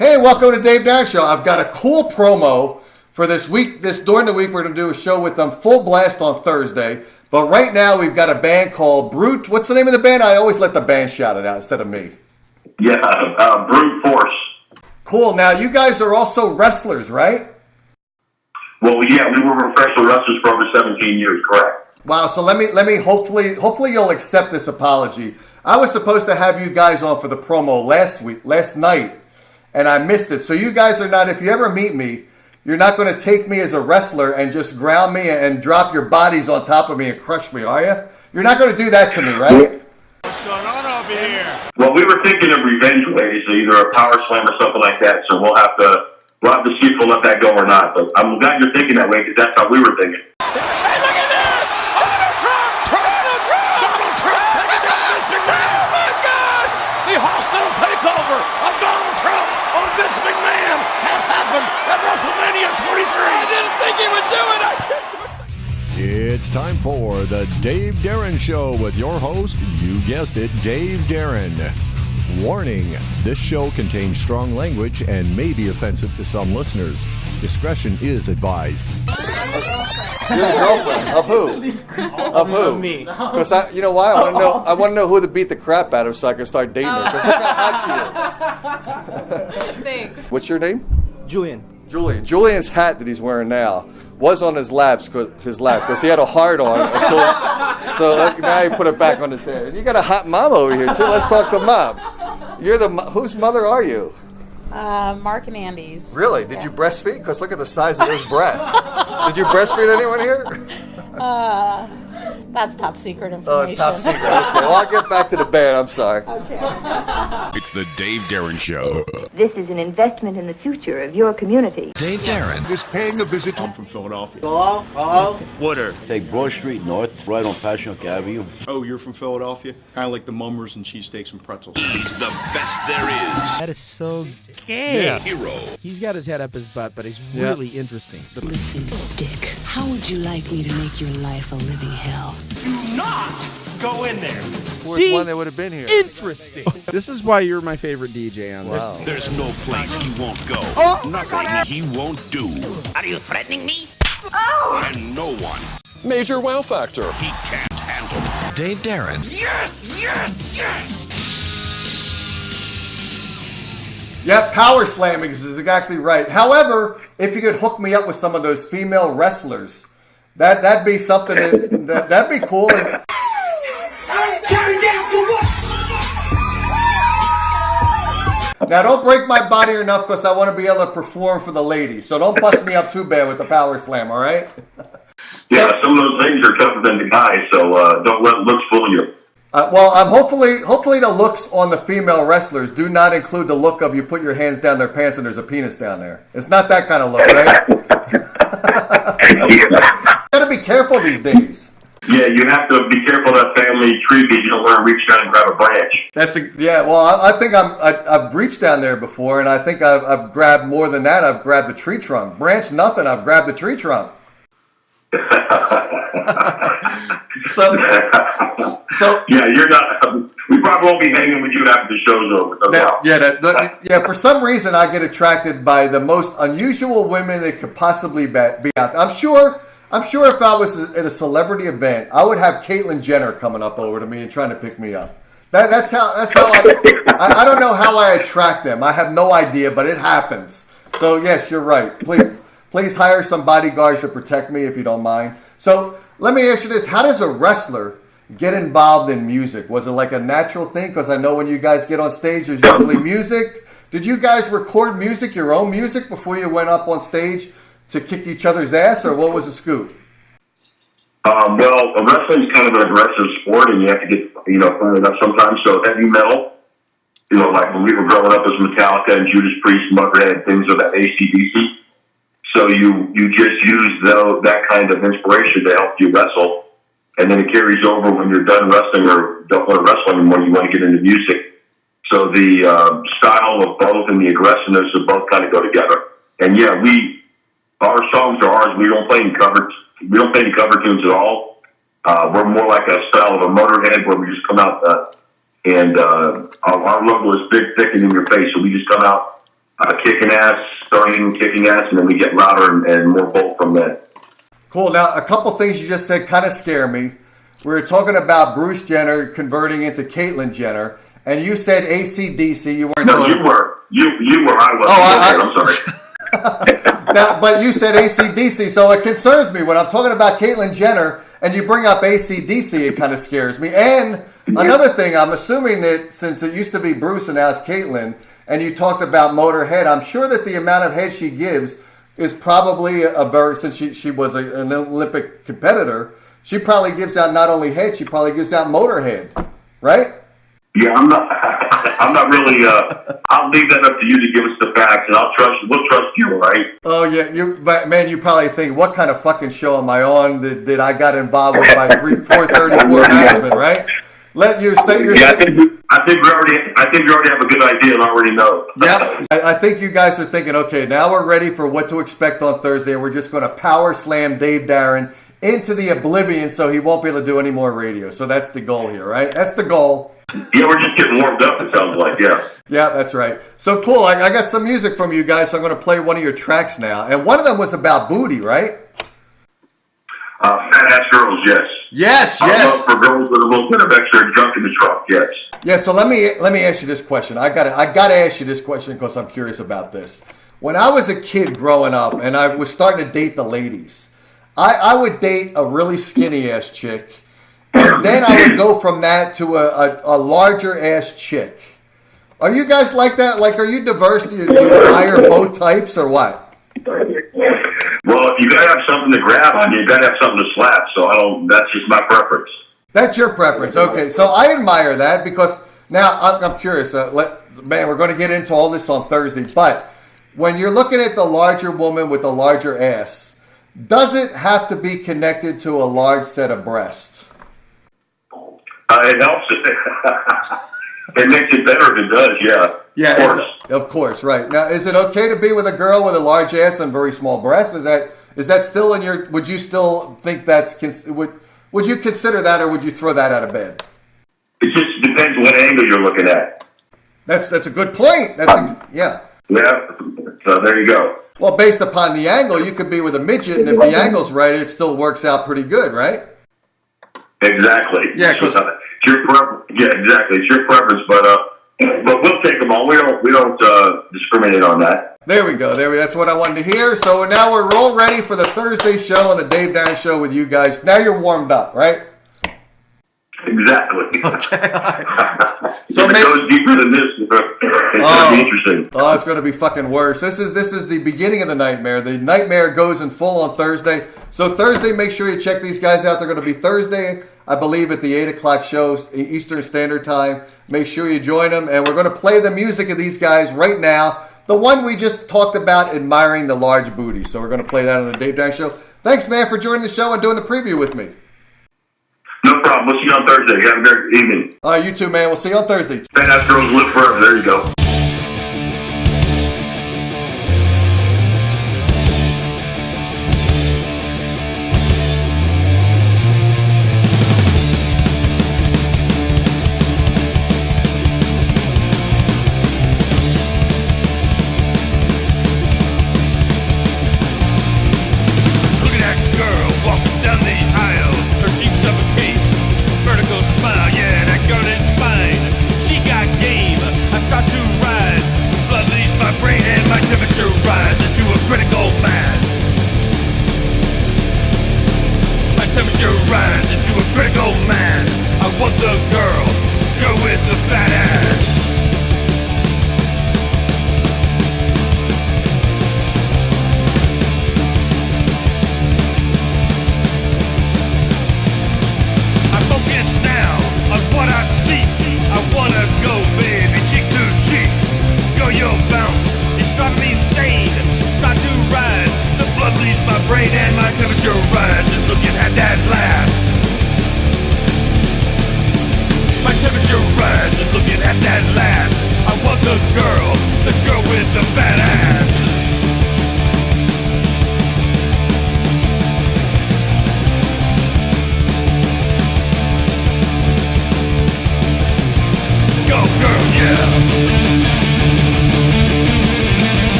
Hey, welcome to Dave Darren Show. I've got a cool promo for this week. During the week, we're going to do a show with them full blast on Thursday. But right now, we've got a band called Brute. What's the name of the band? I always let the band shout it out instead of me. Yeah, BruteForcz. Cool. Now, you guys are also wrestlers, right? Well, yeah, we were professional wrestlers for over 17 years, correct. Wow. So let me. Hopefully, you'll accept this apology. I was supposed to have you guys on for the promo last night. And I missed it. So you guys are not, if you ever meet me, you're not going to take me as a wrestler and just ground me and drop your bodies on top of me and crush me, are you? You're not going to do that to me, right? What's going on over here? Well, we were thinking of revenge ways, either a power slam or something like that. So we'll have to see if we'll let that go or not. But I'm glad you're thinking that way because that's how we were thinking. Hey, look at this! Donald Trump taking down Mr. McMahon! Oh my God! The hostile takeover of Donald Trump on Vince McMahon has happened at WrestleMania 23. I didn't think he would do it. I just. It's time for the Dave Darren Show with your host, you guessed it, Dave Darren. Warning, this show contains strong language and may be offensive to some listeners. Discretion is advised. You're the girlfriend. Of who? Of who? Of me. Because you know why? I want to know who to beat the crap out of so I can start dating her. Because look how hot she is. Thanks. What's your name? Julian. Julian. Julian's hat that he's wearing now was on his lap because he had a heart on until. So now he put it back on his head. You got a hot mom over here too. Let's talk to mom. You're whose mother are you? Mark and Andy's. Really? Did you breastfeed? Because look at the size of those breasts. Did you breastfeed anyone here? That's top secret information. Oh, it's top secret. Okay, well, I'll get back to the band. I'm sorry. Okay. It's the Dave Darren Show. This is an investment in the future of your community. Dave Darren. Is paying a visit home from Philadelphia. Hello? Water. Take Broad Street North, right on Passyunk Avenue. Oh, you're from Philadelphia? Kind of like the mummers and cheesesteaks and pretzels. He's the best there is. That is so gay. Yeah. Hero. He's got his head up his butt, but he's really interesting. Listen, Dick, how would you like me to make your life a living hell? Do not go in there. Fourth one that would have been here. Interesting. This is why you're my favorite DJ on this. Wow. There's no place he won't go. Nothing he won't do. Are you threatening me? And no one Major wow factor. he can't handle. Dave Darren. Yes, yes, yes. Yeah, power slamming is exactly right. However, if you could hook me up with some of those female wrestlers, that'd be something. That'd be cool. Now, don't break my body enough because I want to be able to perform for the ladies. So don't bust me up too bad with the power slam, all right? Yeah, some of those things are tougher than the guys, so don't let looks fool you. Well, I'm hopefully the looks on the female wrestlers do not include the look of you put your hands down their pants and there's a penis down there. It's not that kind of look, right? You got to be careful these days. Yeah, you have to be careful of that family tree because you don't want to reach down and grab a branch. Well, I think I've reached down there before, and I think I've grabbed more than that. I've grabbed the tree trunk. Branch, nothing. I've grabbed the tree trunk. So yeah, you're not. We probably won't be hanging with you after the show's over. For some reason, I get attracted by the most unusual women that could possibly be out there. I'm sure if I was at a celebrity event, I would have Caitlyn Jenner coming up over to me and trying to pick me up. That's how I don't know how I attract them. I have no idea, but it happens. So yes, you're right. Please hire some bodyguards to protect me if you don't mind. So let me ask you this: how does a wrestler get involved in music? Was it like a natural thing? Because I know when you guys get on stage, there's usually music. Did you guys record music, your own music, before you went up on stage to kick each other's ass, or what was the scoop? Well, wrestling's kind of an aggressive sport, and you have to get fired up sometimes. So heavy metal, like when we were growing up, as Metallica and Judas Priest, Motorhead, things of that AC/DC. So you just use that kind of inspiration to help you wrestle, and then it carries over when you're done wrestling or don't want to wrestle anymore. You want to get into music. So the style of both and the aggressiveness of both kind of go together. And yeah, our songs are ours. We don't play any cover tunes at all. We're more like a style of a Motorhead where we just come out and our logo is big, thick, and in your face. So we just come out kicking ass, starting kicking ass, and then we get louder and more bold from there. Cool. Now, a couple things you just said kind of scare me. We were talking about Bruce Jenner converting into Caitlyn Jenner, and you said AC/DC. You weren't. No, you were. You were. I was. Oh, I'm sorry. Now, but you said AC/DC, so it concerns me when I'm talking about Caitlyn Jenner and you bring up AC/DC. It kind of scares me. And another thing, I'm assuming that since it used to be Bruce and now it's Caitlyn, and you talked about Motorhead, I'm sure that the amount of head she gives is probably since she was an Olympic competitor, she probably gives out not only head, she probably gives out Motorhead, right? Yeah, I'm not really. I'll leave that up to you to give us the facts, and we'll trust you, right? Oh yeah, but man, you probably think, what kind of fucking show am I on that I got involved with by 434 management, right? Let you say your. Yeah, I think you already have a good idea and already know. Yeah, I think you guys are thinking, okay, now we're ready for what to expect on Thursday. We're just going to power slam Dave Darren into the oblivion, so he won't be able to do any more radio. So that's the goal here, right? That's the goal. Yeah, we're just getting warmed up, it sounds like, yeah. Yeah, that's right. So cool. I got some music from you guys, so I'm going to play one of your tracks now. And one of them was about booty, right? Fat ass girls, yes. Yes. For girls with a little bit of extra junk in the trunk, yes. Yeah, so let me ask you this question. I got to ask you this question because I'm curious about this. When I was a kid growing up and I was starting to date the ladies, I would date a really skinny ass chick. And then I would go from that to a larger ass chick. Are you guys like that? Like, are you diverse? Do you hire both types or what? Well, if you gotta have something to grab on, you gotta have something to slap. So that's just my preference. That's your preference. Okay, so I admire that because now I'm curious. Man, we're going to get into all this on Thursday. But when you're looking at the larger woman with the larger ass, does it have to be connected to a large set of breasts? It helps. It makes it better if it does, yeah. Yeah, of course, right. Now, is it okay to be with a girl with a large ass and very small breasts? Is that still in your? Would you still think would you consider that, or would you throw that out of bed? It just depends what angle you're looking at. That's a good point. Yeah. Yeah. So there you go. Well, based upon the angle, you could be with a midget, and if the angle's right, it still works out pretty good, right? Exactly. Yeah, because exactly. It's your preference, but we'll take them all. We don't discriminate on that. There we go. That's what I wanted to hear. So now we're all ready for the Thursday show on the Dave Darren Show with you guys. Now you're warmed up, right? Exactly. Okay. So if it goes deeper than this, it's going to be interesting. Oh, it's going to be fucking worse. This is the beginning of the nightmare. The nightmare goes in full on Thursday. So Thursday, make sure you check these guys out. They're going to be Thursday, I believe, at the 8 o'clock shows, Eastern Standard Time. Make sure you join them. And we're going to play the music of these guys right now. The one we just talked about, admiring the large booty. So we're going to play that on the Dave Darren Show. Thanks, man, for joining the show and doing the preview with me. No problem. We'll see you on Thursday. Have a great evening. All right, you too, man. We'll see you on Thursday. Fat ass girls live forever. There you go.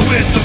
with the